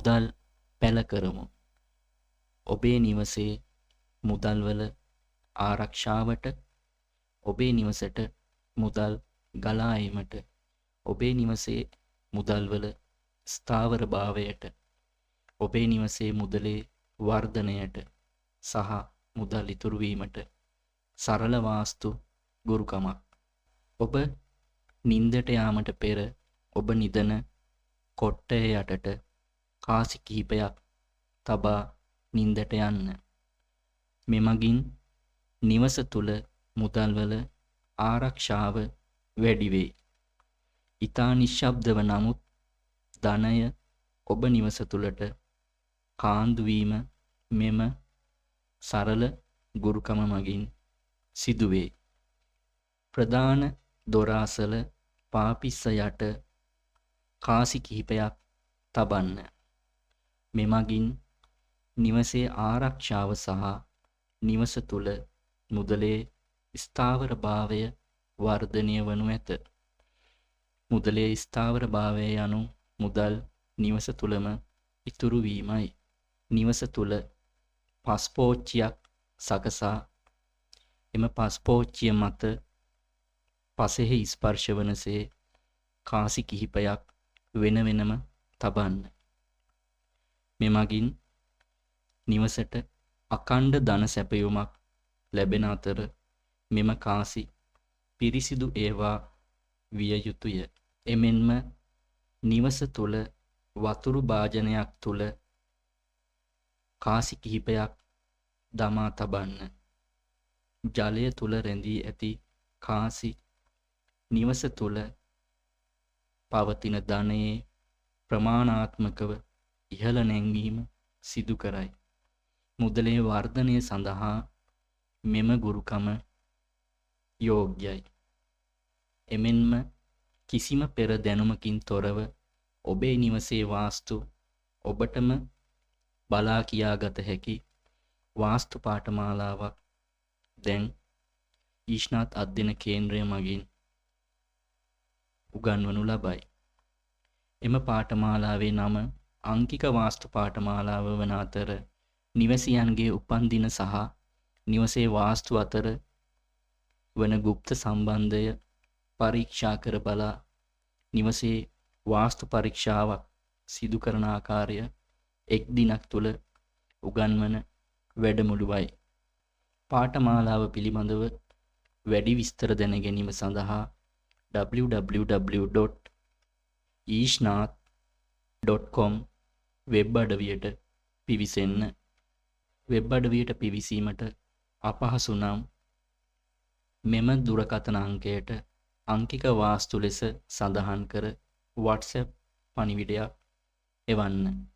මුදල් පැල කරමු. ඔබේ නිවසේ මුදල්වල ආරක්ෂාවට, ඔබේ නිවසට මුදල් ගලා ඒමට, ඔබේ නිවසේ මුදල්වල ස්ථාවරභාවයට, ඔබේ නිවසේ මුදලේ වර්ධනයට සහ මුදල් ඉතුරු වීමට සරල වාස්තු ගුරුකමක්. ඔබ නින්දට යාමට පෙර ඔබ නිදන කොට්ටය යටට කාසි කිහිපයක් තබා නින්දට යන්න. මෙමගින් නිවස තුල මුදල්වල ආරක්ෂාව වැඩි වේ. ඊතා නිශ්ශබ්දව නමුත් ධනය ඔබ නිවස තුලට කාන්දු වීම මෙම සරල ගුරුකම මගින් සිදුවේ. ප්‍රධාන දොර අසල පාපිස්ස යට කාසි කිහිපයක් තබන්න. මෙමගින් නිවසේ ආරක්ෂාව සහ නිවස තුල මුදලේ ස්ථාවරභාවය වර්ධනය වනු ඇත. මුදලේ ස්ථාවරභාවය යනු මුදල් නිවස තුලම ඉතුරු වීමයි. නිවස තුල පස්පෝච්චියක් සකසා එම පස්පෝච්චිය මත පසෙහි ස්පර්ශ වනසේ කාසි කිහිපයක් වෙන වෙනම තබන්න. මෙමගින් නිවසට අඛණ්ඩ ධන සැපයුමක් ලැබෙන අතර මෙම කාසි පිරිසිදු ඒවා විය යුතුය. එමෙන්ම නිවස තුල වතුරු භාජනයක් තුල කාසි කිහිපයක් දමා තබන්න. ජලය තුල රැඳී ඇති කාසි නිවස තුල පවතින ධනයේ ප්‍රමාණාත්මකව ඉහළ නැංවීම සිදු කරයි. මුදලේ වර්ධනය සඳහා මෙම ගුරුකම යෝග්‍යයි. එමෙන්ම කිසිම පෙර දැනුමකින් තොරව ඔබේ නිවසේ වාස්තු ඔබටම බලා කියාගත හැකි වාස්තු පාඨමාලාවක් දැන් ඊශ්නාත් අධ්‍යයන කේන්ද්‍රය මගින් උගන්වනු ලබයි. එම පාඨමාලාවේ නම අංකික වාස්තු පාඨමාලාව වන අතර නිවසියන්ගේ උපන්දින සහ නිවසේ වාස්තු අතර වන গুপ্ত සම්බන්ධය පරීක්ෂා කර බලා නිවසේ වාස්තු පරීක්ෂාවක් සිදු කරන ආකාරය එක් දිනක් තුල උගන්වන වැඩමුළුවයි. පාඨමාලාව පිළිබඳව වැඩි විස්තර දැන ගැනීම සඳහා www.ishnath.com වෙබ් අඩවියට පිවිසෙන්න. වෙබ් අඩවියට පිවිසීමට අපහසු නම් මෙම දුරකථන අංකයට අංකික වාස්තු ලෙස සඳහන් කර WhatsApp පණිවිඩයක් එවන්න.